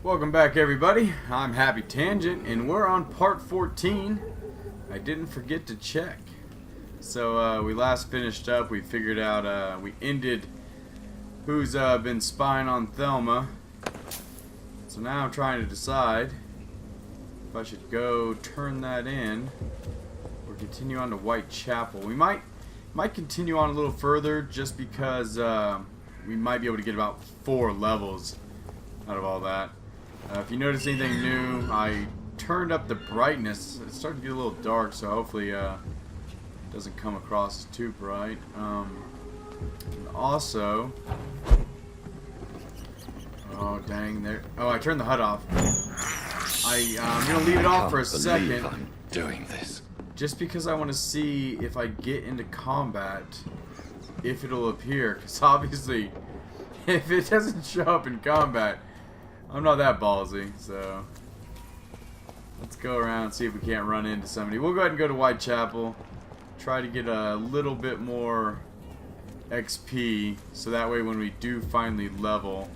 Welcome back, everybody. I'm Happy Tangent, and we're on part 14. I didn't forget to check. So we last finished up. We figured out we ended who's been spying on Thelma. So now I'm trying to decide if I should go turn that in or continue on to Whitechapel. We might continue on a little further just because we might be able to get about 4 levels out of all that. If you notice anything new, I turned up the brightness. It's starting to get a little dark, so hopefully it doesn't come across as too bright. Also, oh dang, there. Oh, I turned the HUD off. I'm gonna leave it off for a second. I'm doing this just because I want to see if I get into combat, if it'll appear. Because obviously, if it doesn't show up in combat, I'm not that ballsy, so let's go around and see if we can't run into somebody. We'll go ahead and go to Whitechapel, try to get a little bit more XP, so that way when we do finally level,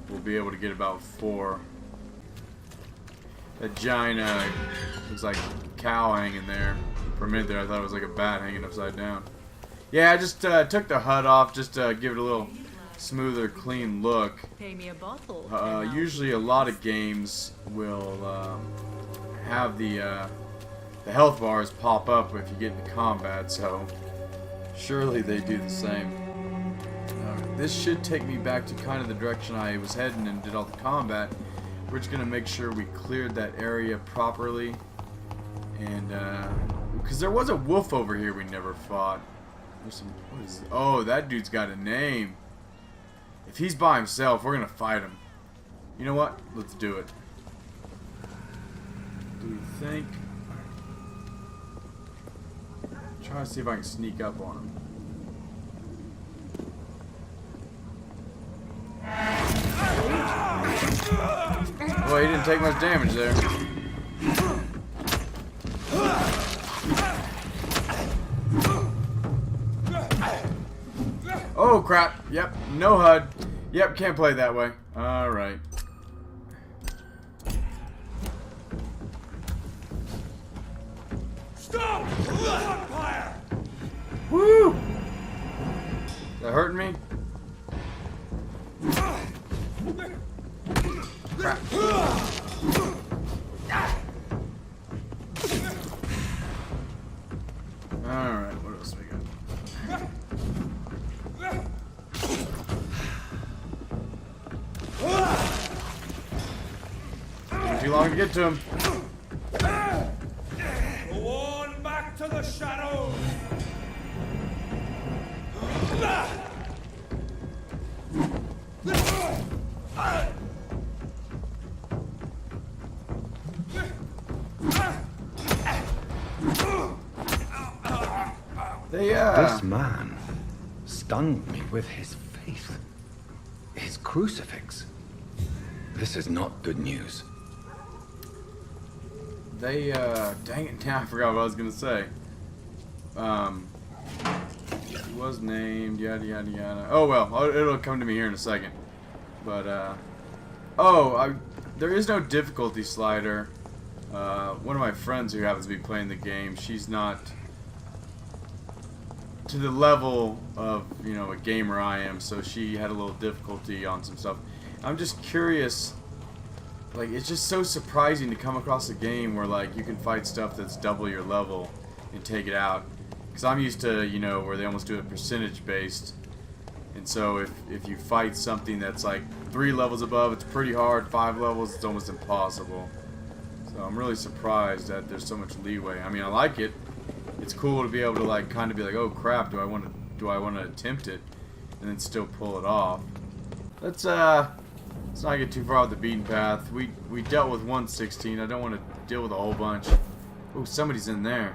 we'll be able to get about 4. That giant looks like a cow hanging there. For a minute there, I thought it was like a bat hanging upside down. Yeah, I just took the HUD off just to give it a little smoother, clean look. Pay me a bottle. Usually a lot of games will have the health bars pop up if you get into combat, so surely they do the same. This should take me back to kind of the direction I was heading and did all the combat. We're just going to make sure we cleared that area properly. And, because there was a wolf over here we never fought. There's some, what is, oh, that dude's got a name. If he's by himself, we're going to fight him. You know what? Let's do it. Do we think? Try to see if I can sneak up on him. Well, he didn't take much damage there. Oh crap, yep, no HUD. Yep, can't play that way. Alright. Stop! Vampyr! Woo! Is that hurting me? Crap. Alright, what else we got? Too long to get to him. Go on back to the shadows! This man stunned me with his faith. His crucifix. This is not good news. They, dang it, now I forgot what I was gonna say. He was named, yada yada yada. Oh well, it'll come to me here in a second. But, there is no difficulty slider. One of my friends who happens to be playing the game, she's not to the level of, you know, a gamer I am, so she had a little difficulty on some stuff. I'm just curious, like, it's just so surprising to come across a game where, like, you can fight stuff that's double your level and take it out. Because I'm used to, you know, where they almost do it percentage based. And so if you fight something that's like 3 levels above, it's pretty hard. 5 levels, it's almost impossible. So I'm really surprised that there's so much leeway. I mean, I like it. It's cool to be able to, like, kind of be like, oh crap, do I want to attempt it and then still pull it off. Let's not get too far off the beaten path. We dealt with 116. I don't want to deal with a whole bunch. Oh, somebody's in there.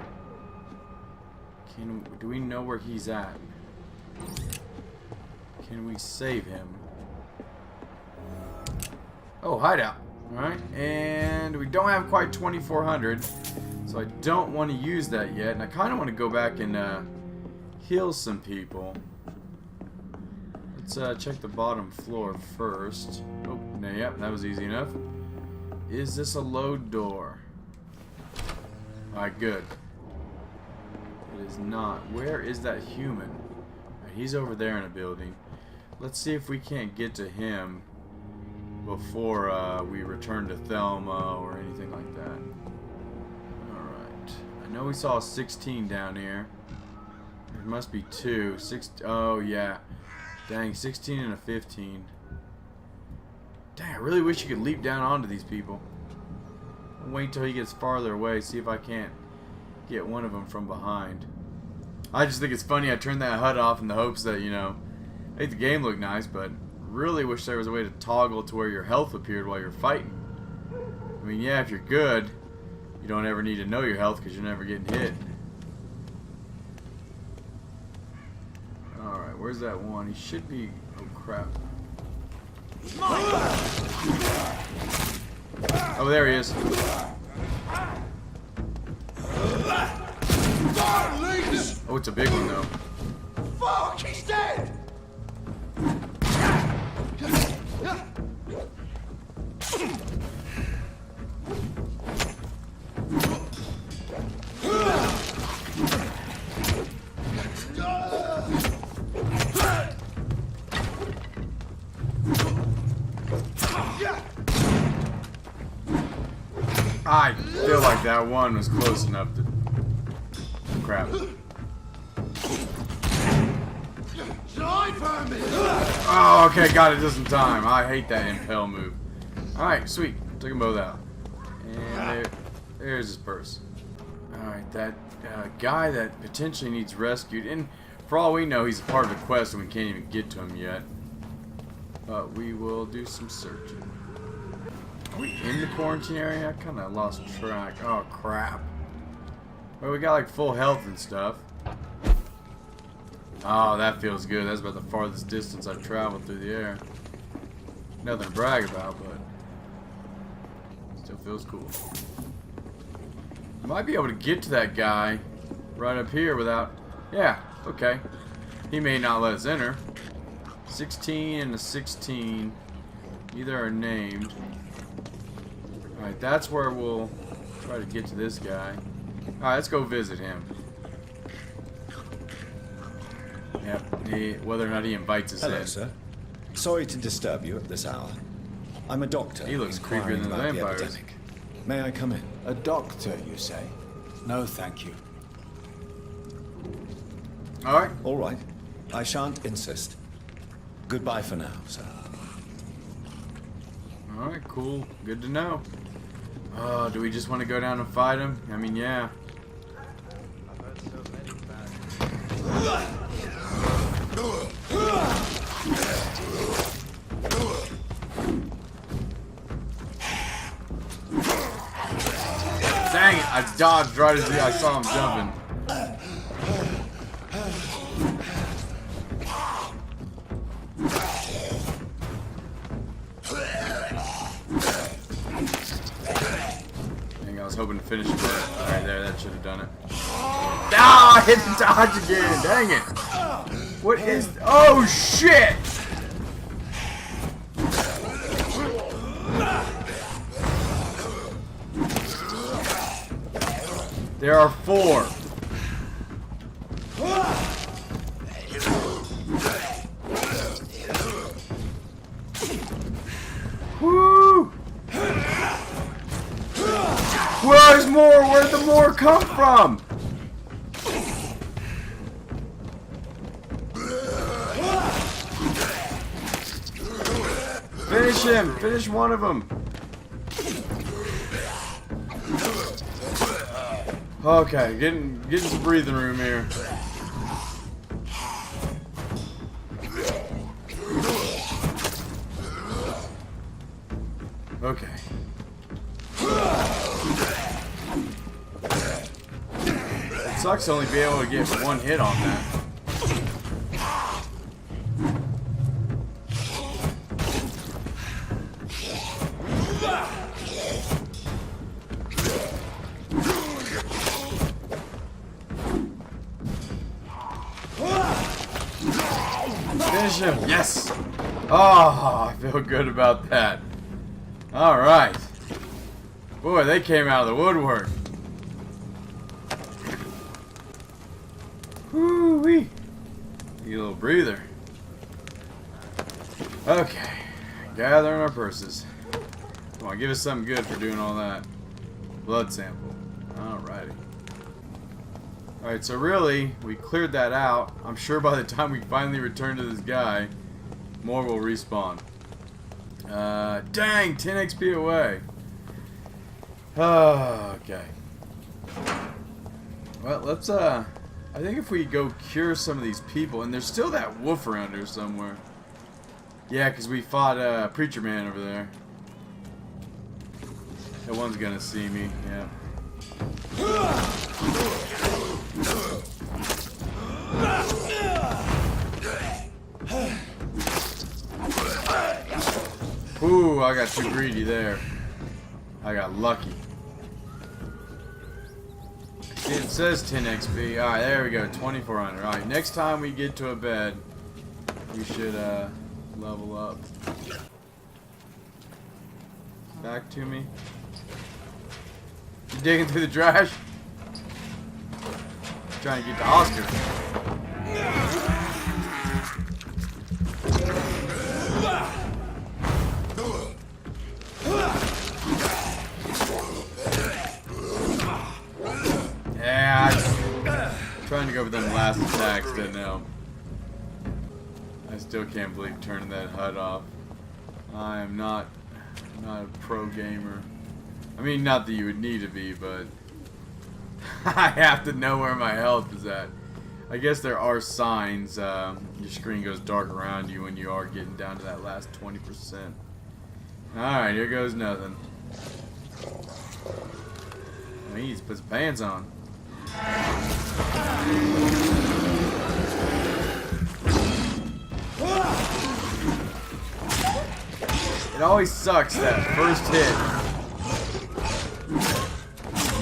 Do we know where he's at? Can we save him? Oh, hideout. Alright, and we don't have quite 2,400, so I don't want to use that yet, and I kind of want to go back and heal some people. Let's check the bottom floor first. Oh, no, yep, that was easy enough. Is this a load door? Alright, good. It is not. Where is that human? Right, he's over there in a building. Let's see if we can't get to him before we return to Thelma or anything like that. Alright. I know we saw a 16 down here. There must be two. Oh, yeah. Dang, 16 and a 15. Dang, I really wish you could leap down onto these people. I'll wait till he gets farther away, see if I can't get one of them from behind. I just think it's funny I turned that HUD off in the hopes that, you know, make the game look nice, but really wish there was a way to toggle to where your health appeared while you're fighting. I mean, yeah, if you're good, you don't ever need to know your health because you're never getting hit. Alright, where's that one? He should be... Oh, crap. Oh, there he is. Oh, it's a big one, though. Fuck, he's dead! I feel like that one was close enough to... Crap. Oh, okay, got it just in time. I hate that impale move. Alright, sweet. Took them both out. And there's his purse. Alright, that guy that potentially needs rescued. And for all we know, he's a part of the quest and we can't even get to him yet. But we will do some searching. Are we in the quarantine area? I kind of lost track. Oh, crap. Well, we got like full health and stuff. Oh, that feels good. That's about the farthest distance I've traveled through the air. Nothing to brag about, but still feels cool. Might be able to get to that guy right up here without... Yeah, okay. He may not let us enter. 16 and a 16. Either are named. Alright, that's where we'll try to get to this guy. Alright, let's go visit him. Yep, whether or not he invites us in. Hello, sir. Sorry to disturb you at this hour. I'm a doctor. He looks inquiring creepier than the about vampires. epidemic. May I come in? A doctor, you say? No, thank you. Alright. All right. I shan't insist. Goodbye for now, sir. Alright, cool. Good to know. Do we just want to go down and fight him? I mean, yeah. Dang it! I dodged right as I saw him jumping. Dang, I was hoping to finish it. Right there, that should have done it. Ah! I hit the dodge again! Dang it! What is... Oh, shit! There are 4. Woo! Where's more? Where'd the more come from? Finish him! Finish one of them! Okay, getting some breathing room here. Okay. It sucks to only be able to get one hit on that. Finish him. Yes. Oh, I feel good about that. All right. Boy, they came out of the woodwork. Woo-wee. Need a little breather. Okay. Gathering our purses. Come on, give us something good for doing all that. Blood sample. Alrighty. Alright, so really, we cleared that out. I'm sure by the time we finally return to this guy, more will respawn. Dang! 10 XP away. Okay. Well, let's, I think if we go cure some of these people, and there's still that wolf around here somewhere. Yeah, because we fought, Preacher Man over there. That one's gonna see me, yeah. Ooh, I got too greedy there. I got lucky. See, it says 10 XP. Alright, there we go, 2400. Alright, next time we get to a bed, we should, level up. Back to me. You digging through the trash? Trying to get to Oscar. Yeah, trying to go for them last attacks didn't help. I still can't believe turning that HUD off. I am not a pro gamer. I mean, not that you would need to be, but I have to know where my health is at. I guess there are signs. Your screen goes dark around you when you are getting down to that last 20%. Alright, here goes nothing. He needs to put his pants on. It always sucks that first hit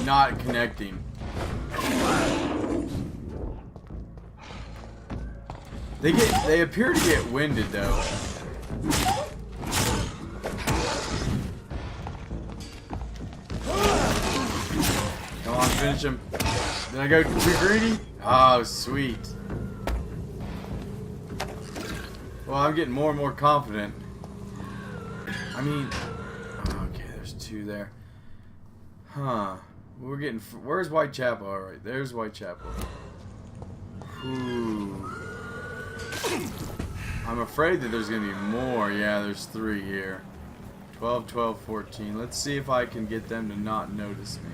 not connecting. They appear to get winded though. Come on, finish him. Did I go too greedy? Oh, sweet. Well, I'm getting more and more confident. I mean, okay, there's two there. Huh. We're getting. Where's Whitechapel? Alright, there's Whitechapel. Ooh. I'm afraid that there's going to be more. Yeah, there's 3 here. 12, 12, 14. Let's see if I can get them to not notice me.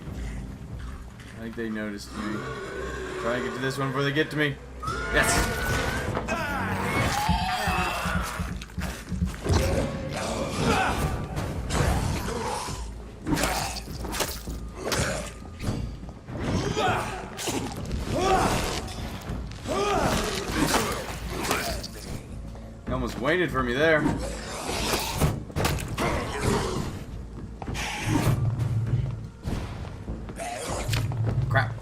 I think they noticed me. Try and get to this one before they get to me. Yes! He almost waited for me there. Crap.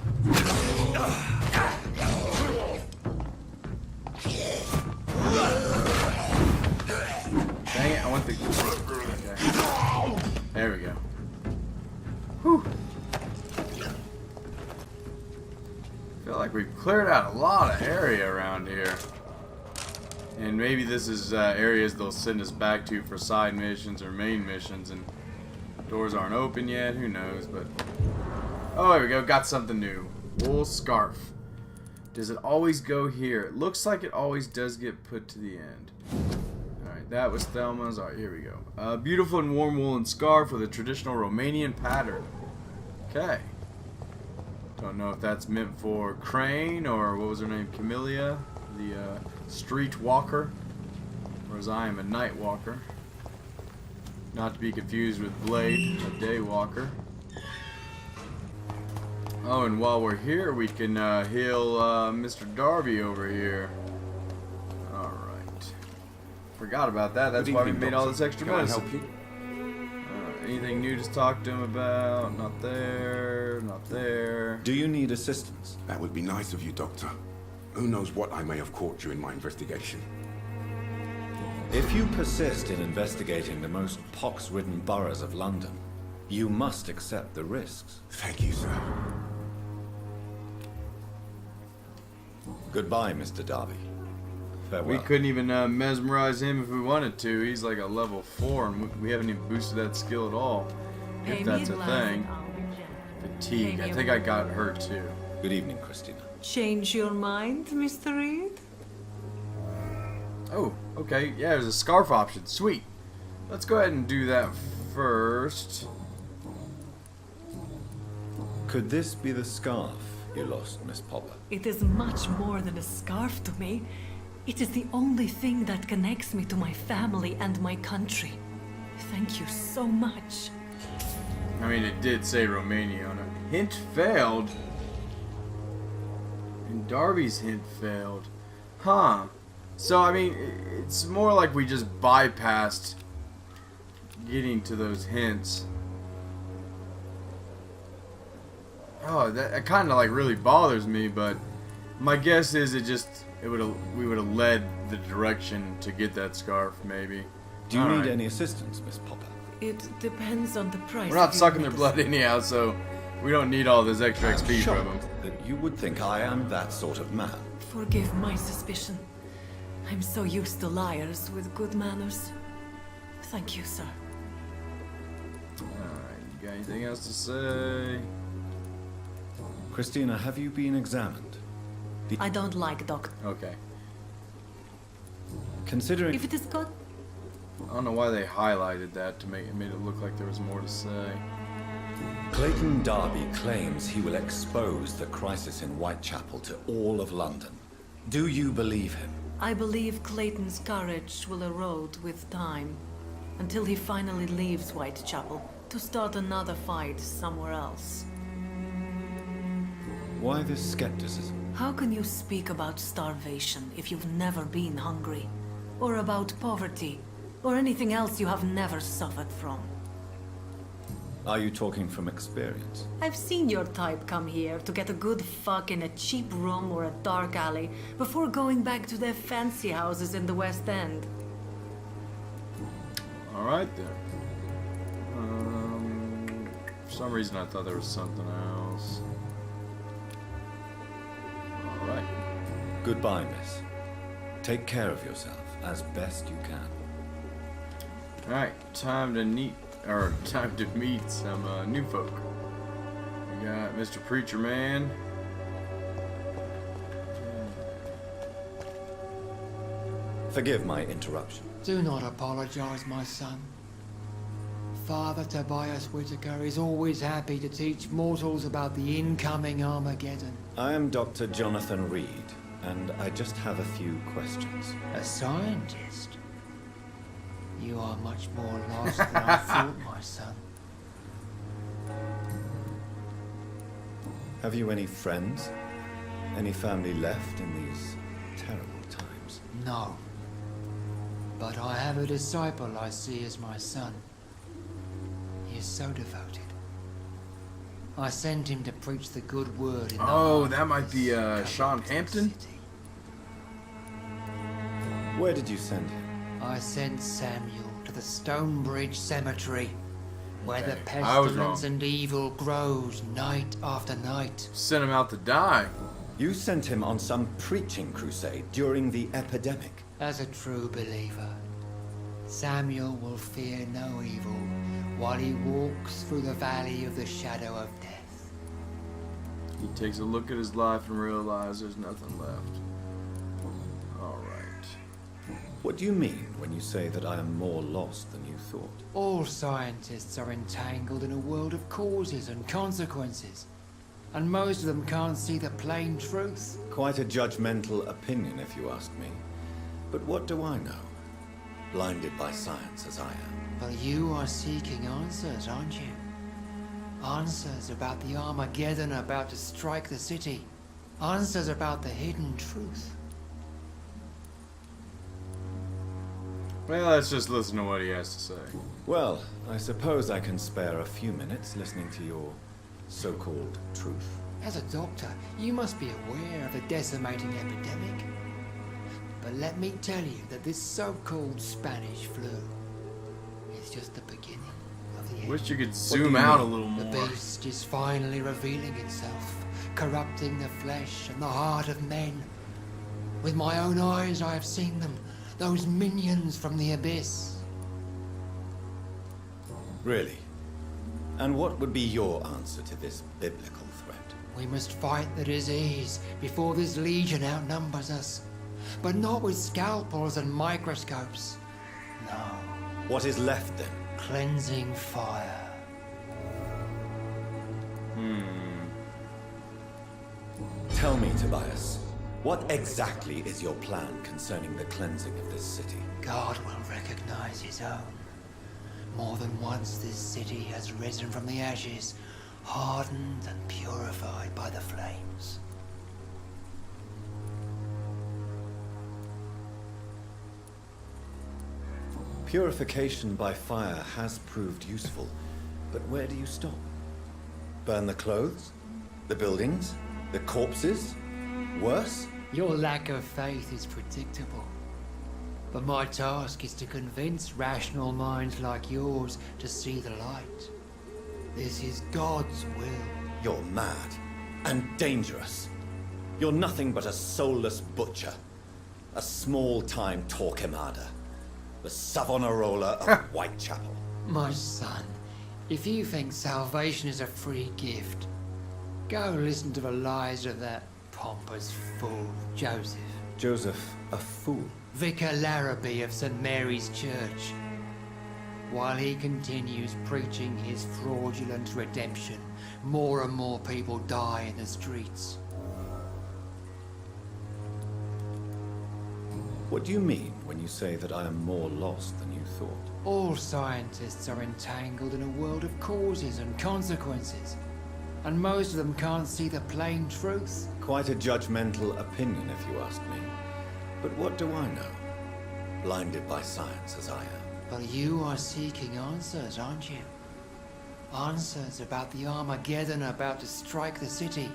Dang it, I want the... Okay. There we go. Whew. I feel like we've cleared out a lot of area around here. And maybe this is areas they'll send us back to for side missions or main missions, and doors aren't open yet, who knows, but... Oh, there we go, got something new. Wool scarf. Does it always go here? It looks like it always does get put to the end. Alright, that was Thelma's. Alright, here we go. Beautiful and warm woolen scarf with a traditional Romanian pattern. Okay. Don't know if that's meant for Crane or what was her name? Camellia, the street walker. Whereas I am a night walker. Not to be confused with Blade, a day walker. Oh, and while we're here, we can heal Mr. Darby over here. Alright. Forgot about that. That's why we made all this extra medicine. Can I help you? Anything new to talk to him about? Not there. Not there. Do you need assistance? That would be nice of you, Doctor. Who knows what I may have caught during my investigation. If you persist in investigating the most pox-ridden boroughs of London, You must accept the risks. Thank you, sir. Goodbye, Mr. Darby. We Farewell. couldn't even mesmerize him if we wanted to. He's like a level 4, and we haven't even boosted that skill at all. If that's a thing. Fatigue. I think I got her too. Good evening, Christina. Change your mind, Mr. Reed? Oh, okay. Yeah, there's a scarf option. Sweet. Let's go ahead and do that first. Could this be the scarf you lost, Miss Popper? It is much more than a scarf to me. It is the only thing that connects me to my family and my country. Thank you so much. I mean, it did say Romania on it. Hint failed. And Darby's hint failed. Huh. So, I mean, it's more like we just bypassed getting to those hints. Oh, that kind of like really bothers me, but my guess is we would have led the direction to get that scarf, maybe. Do you All need right. any assistance, Miss Popper? It depends on the price. We're not of your sucking their medicine. blood anyhow, so we don't need all this extra I'm XP from them. shocked that you would think I am that sort of man. Forgive my suspicion. I'm so used to liars with good manners. Thank you, sir. Alright, you got anything else to say? Christina, have you been examined? I don't like doctor. Okay. Considering If it is good, I don't know why they highlighted that to make it made it look like there was more to say. Clayton Darby claims he will expose the crisis in Whitechapel to all of London. Do you believe him? I believe Clayton's courage will erode with time, until he finally leaves Whitechapel to start another fight somewhere else. Why this skepticism? How can you speak about starvation if you've never been hungry? Or about poverty? Or anything else you have never suffered from? Are you talking from experience? I've seen your type come here to get a good fuck in a cheap room or a dark alley before going back to their fancy houses in the West End. Alright then. For some reason I thought there was something else. Alright. Goodbye, miss. Take care of yourself as best you can. Alright, time to meet some new folk. We got Mr. Preacher Man. Forgive my interruption. Do not apologize, my son. Father Tobias Whitaker is always happy to teach mortals about the incoming Armageddon. I am Dr. Jonathan Reed, and I just have a few questions. A scientist? You are much more lost than I thought, my son. Have you any friends? Any family left in these terrible times? No. But I have a disciple I see as my son. He is so devoted. I sent him to preach the good word in the Oh, heart that of might be this Sean corrupt Hampton? city. Where did you send him? I sent Samuel to the Stonebridge Cemetery, where the Okay, I was pestilence wrong. and evil grows night after night. Sent him out to die. You sent him on some preaching crusade during the epidemic. As a true believer, Samuel will fear no evil while he walks through the valley of the shadow of death. He takes a look at his life and realizes there's nothing left. Alright. What do you mean when you say that I am more lost than you thought? All scientists are entangled in a world of causes and consequences, and most of them can't see the plain truth. Quite a judgmental opinion, if you ask me. But what do I know? Blinded by science as I am. But you are seeking answers, aren't you? Answers about the Armageddon about to strike the city. Answers about the hidden truth. Well, let's just listen to what he has to say. Well, I suppose I can spare a few minutes listening to your so-called truth. As a doctor, you must be aware of the decimating epidemic. But let me tell you that this so-called Spanish flu is just the beginning of the end. Wish you could zoom out a little The more. beast is finally revealing itself, corrupting the flesh and the heart of men. With my own eyes I have seen them, those minions from the abyss. Really? And what would be your answer to this biblical threat? We must fight the disease before this legion outnumbers us. But not with scalpels and microscopes. No, What is left then? cleansing fire. Tell me, Tobias, what exactly is your plan concerning the cleansing of this city? God will recognize his own. More than once this city has risen from the ashes, hardened and purified by the flames. Purification by fire has proved useful, but where do you stop? Burn the clothes? The buildings? The corpses? Worse? Your lack of faith is predictable. But my task is to convince rational minds like yours to see the light. This is God's will. You're mad and dangerous. You're nothing but a soulless butcher. A small-time Torquemada. The Savonarola of Whitechapel. My son, if you think salvation is a free gift, go listen to the lies of that pompous fool, Joseph. Joseph, a fool. Vicar Larrabee of St. Mary's Church. While he continues preaching his fraudulent redemption, more and more people die in the streets. What do you mean when you say that I am more lost than you thought? All scientists are entangled in a world of causes and consequences, and most of them can't see the plain truth. Quite a judgmental opinion, if you ask me. But what do I know? Blinded by science as I am. But you are seeking answers, aren't you? Answers about the Armageddon about to strike the city.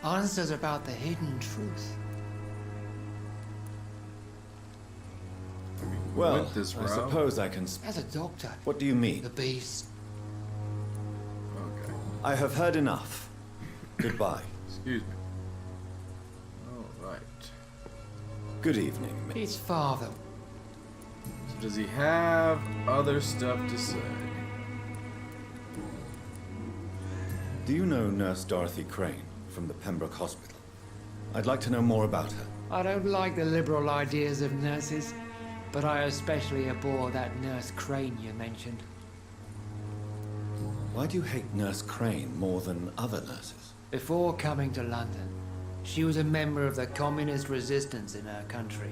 Answers about the hidden truth. Well, Went this I route. suppose I can... As a doctor, What do you mean? the beast. Okay. I have heard enough. Goodbye. Excuse me. All right. Good evening. His father. So does he have other stuff to say? Do you know Nurse Dorothy Crane from the Pembroke Hospital? I'd like to know more about her. I don't like the liberal ideas of nurses, but I especially abhor that Nurse Crane you mentioned. Why do you hate Nurse Crane more than other nurses? Before coming to London, she was a member of the communist resistance in her country.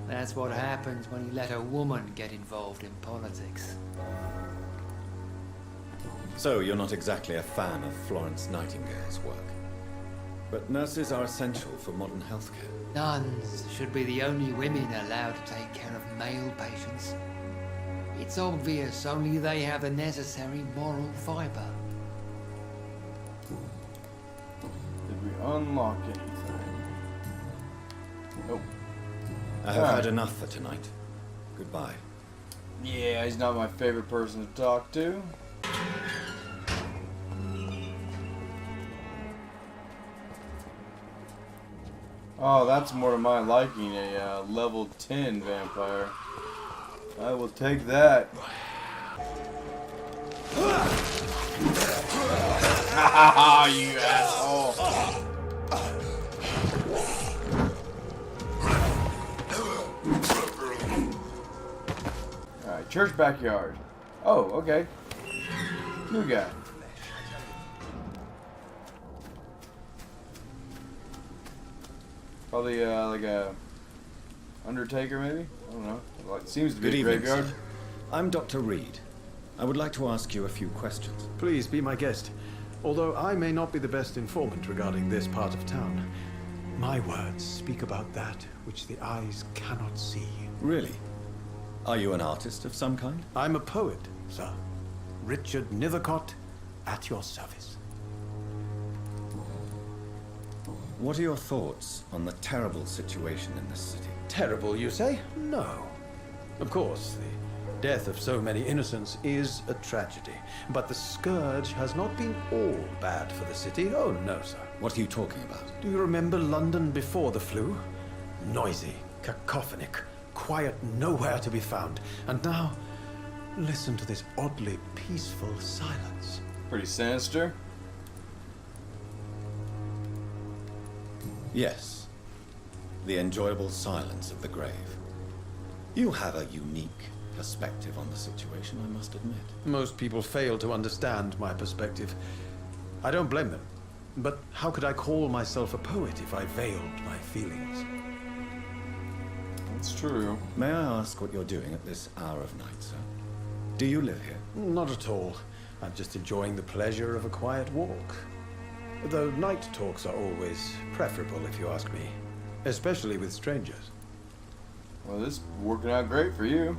That's what happens when you let a woman get involved in politics. So you're not exactly a fan of Florence Nightingale's work. But nurses are essential for modern healthcare. Nuns should be the only women allowed to take care of male patients. It's obvious only they have the necessary moral fiber. Did we unlock anything? Nope. I have had enough for tonight. Goodbye. Yeah, he's not my favorite person to talk to. Oh, that's more to my liking, a level 10 vampire. I will take that. Haha, you asshole. Alright, church backyard. Oh, okay. New guy. Probably like a Undertaker, maybe? I don't know. Like, seems to be Good a evening, graveyard. sir. I'm Dr. Reed. I would like to ask you a few questions. Please be my guest. Although I may not be the best informant regarding this part of town, my words speak about that which the eyes cannot see. Really? Are you an artist of some kind? I'm a poet, sir. Richard Nethercott, at your service. What are your thoughts on the terrible situation in this city? Terrible, you say? No. Of course, the death of so many innocents is a tragedy. But the scourge has not been all bad for the city. Oh, no, sir. What are you talking about? Do you remember London before the flu? Noisy, cacophonic, quiet, nowhere to be found. And now, listen to this oddly peaceful silence. Pretty sinister. Yes. The enjoyable silence of the grave. You have a unique perspective on the situation, I must admit. Most people fail to understand my perspective. I don't blame them. But how could I call myself a poet if I veiled my feelings? It's true. May I ask what you're doing at this hour of night, sir? Do you live here? Not at all. I'm just enjoying the pleasure of a quiet walk. Though night talks are always preferable, if you ask me. Especially with strangers. Well, this is working out great for you.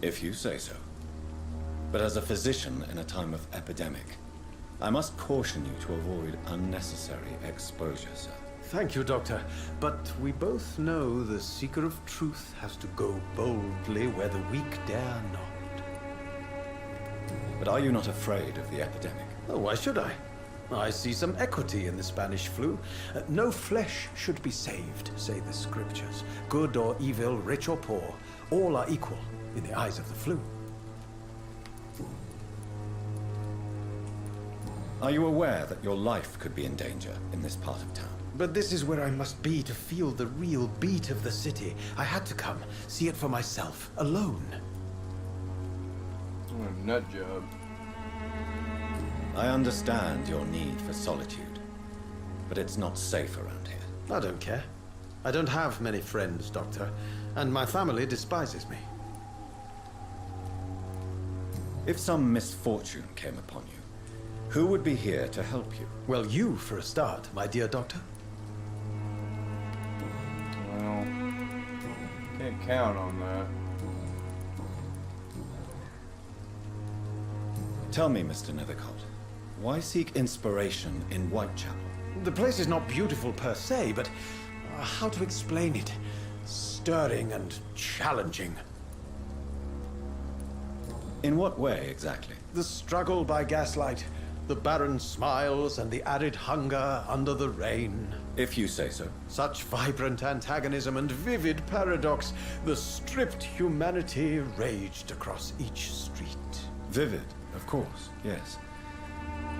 If you say so. But as a physician in a time of epidemic, I must caution you to avoid unnecessary exposure, sir. Thank you, Doctor. But we both know the seeker of truth has to go boldly where the weak dare not. But are you not afraid of the epidemic? Oh, why should I? I see some equity in the Spanish flu. No flesh should be saved, say the scriptures. Good or evil, rich or poor, all are equal in the eyes of the flu. Are you aware that your life could be in danger in this part of town? But this is where I must be to feel the real beat of the city. I had to come, see it for myself, alone. What a nut job. I understand your need for solitude, but it's not safe around here. I don't care. I don't have many friends, Doctor, and my family despises me. If some misfortune came upon you, who would be here to help you? Well, you for a start, my dear Doctor. Well, can't count on that. Tell me, Mr. Nethercott, why seek inspiration in Whitechapel? The place is not beautiful per se, but how to explain it? Stirring and challenging. In what way, exactly? The struggle by gaslight, the barren smiles and the arid hunger under the rain. If you say so. Such vibrant antagonism and vivid paradox. The stripped humanity raged across each street. Vivid, of course, yes.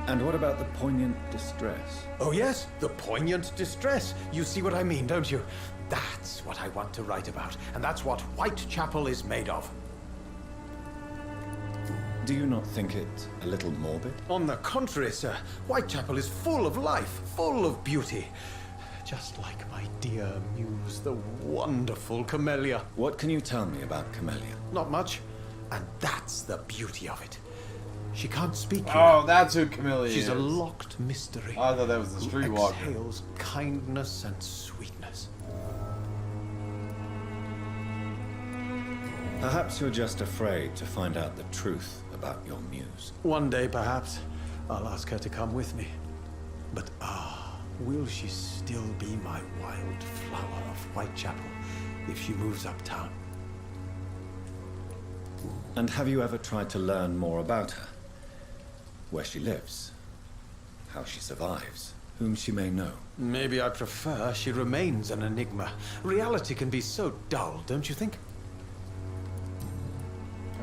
And what about the poignant distress? Oh yes, the poignant distress. You see what I mean, don't you? That's what I want to write about, and that's what Whitechapel is made of. Do you not think it a little morbid? On the contrary, sir, Whitechapel is full of life, full of beauty. Just like my dear muse, the wonderful Camellia. What can you tell me about Camellia? Not much, and that's the beauty of it. She can't speak. Oh, that's who Camilla is. She's a locked mystery. I thought that was the streetwalker. Exhales kindness and sweetness. Perhaps you're just afraid to find out the truth about your muse. One day, perhaps, I'll ask her to come with me. But will she still be my wild flower of Whitechapel if she moves uptown? And have you ever tried to learn more about her? Where she lives, how she survives, whom she may know? Maybe I prefer she remains an enigma. Reality can be so dull, don't you think?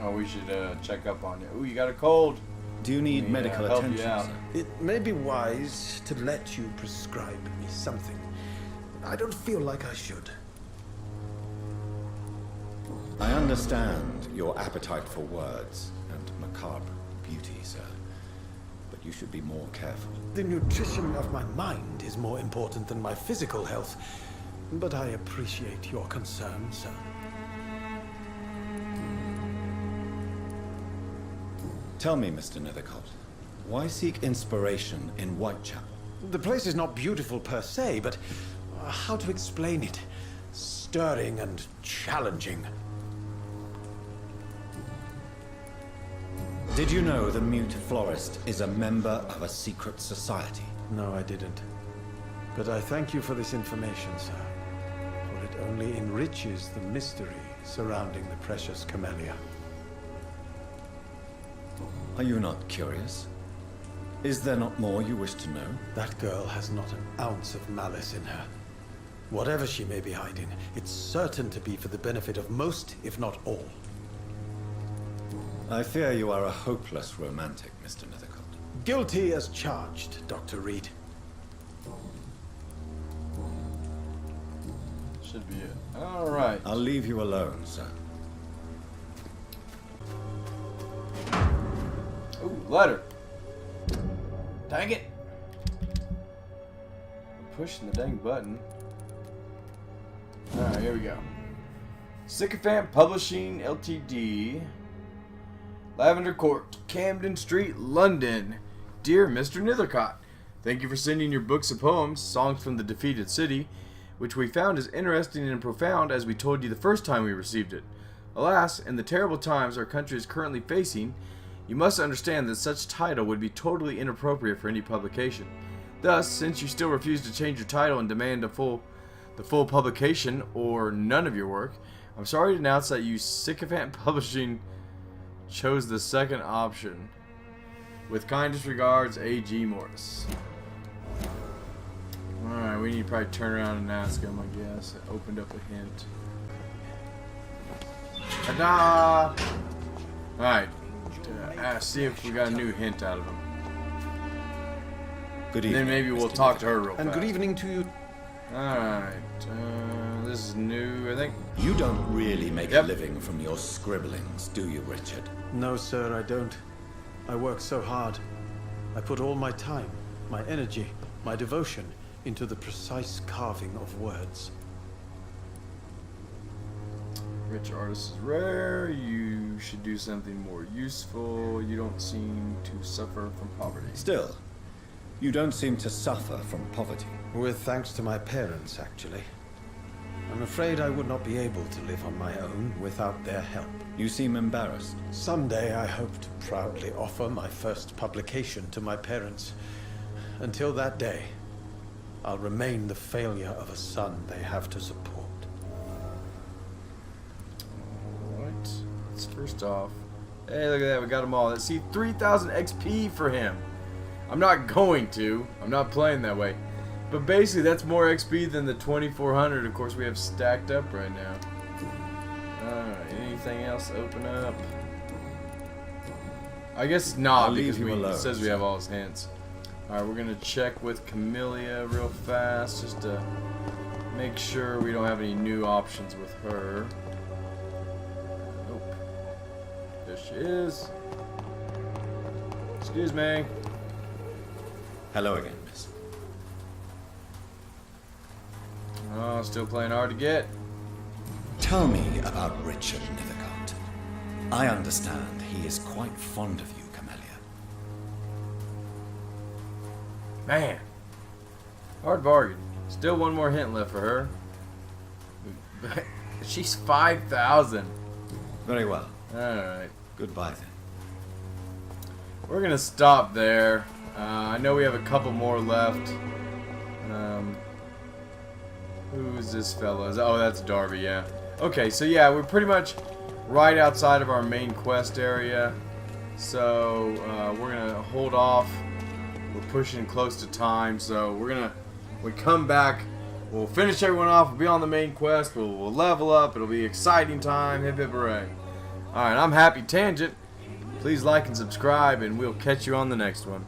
Oh, we should check up on you. Ooh, you got a cold. Do you need medical help you attention, out. sir? It may be wise to let you prescribe me something. I don't feel like I should. I understand your appetite for words and macabre beauty, sir. But you should be more careful. The nutrition of my mind is more important than my physical health. But I appreciate your concern, sir. Tell me, Mr. Nethercott, why seek inspiration in Whitechapel? The place is not beautiful per se, but how to explain it? Stirring and challenging. Did you know the mute florist is a member of a secret society? No, I didn't. But I thank you for this information, sir. For it only enriches the mystery surrounding the precious camellia. Are you not curious? Is there not more you wish to know? That girl has not an ounce of malice in her. Whatever she may be hiding, it's certain to be for the benefit of most, if not all. I fear you are a hopeless romantic, Mr. Nethercott. Guilty as charged, Dr. Reed. Should be it. Alright. I'll leave you alone, sir. Ooh, letter. Dang it. I'm pushing the dang button. Alright, here we go. Sycophant Publishing Ltd. Lavender Court, Camden Street, London. Dear Mr. Nethercott, thank you for sending your books of poems, Songs from the Defeated City, which we found as interesting and profound as we told you the first time we received it. Alas, in the terrible times our country is currently facing, you must understand that such title would be totally inappropriate for any publication. Thus, since you still refuse to change your title and demand the full publication or none of your work, I'm sorry to announce that you Sycophant Publishing chose the second option. With kindest regards, A.G. Morris. Alright, we need to probably turn around and ask him, I guess. It opened up a hint. Ta-da! Alright. See if we got a new hint out of him. Good evening. Then maybe we'll talk to her real fast. And good evening to you. Alright. This is new, I think. You don't really make Yep. a living from your scribblings, do you, Richard? No, sir, I don't. I work so hard. I put all my time, my energy, my devotion into the precise carving of words. Rich artist is rare. You should do something more useful. You don't seem to suffer from poverty. Still, you don't seem to suffer from poverty. With thanks to my parents, actually. I'm afraid I would not be able to live on my own without their help. You seem embarrassed. Someday I hope to proudly offer my first publication to my parents. Until that day, I'll remain the failure of a son they have to support. Alright. Let's first off. Hey, look at that. We got them all. Let's see. 3,000 XP for him. I'm not going to. I'm not playing that way. But basically, that's more XP than the 2,400, of course, we have stacked up right now. Alright, anything else open up? I guess not, I'll leave because you alone, it says we have all his hints. Alright, we're going to check with Camellia real fast, just to make sure we don't have any new options with her. Nope. There she is. Excuse me. Hello again, miss. Oh, still playing hard to get. Tell me about Richard Nethercott. I understand he is quite fond of you, Camellia. Man. Hard bargain. Still one more hint left for her. She's 5,000. Very well. Alright. Goodbye then. We're gonna stop there. I know we have a couple more left. Who's this fella? Oh, that's Darby, yeah. Okay, so yeah, we're pretty much right outside of our main quest area. So, we're gonna hold off. We're pushing close to time, so when we come back, we'll finish everyone off, we'll be on the main quest, we'll level up, it'll be exciting time, hip hip hooray. Alright, I'm Happy Tangent. Please like and subscribe, and we'll catch you on the next one.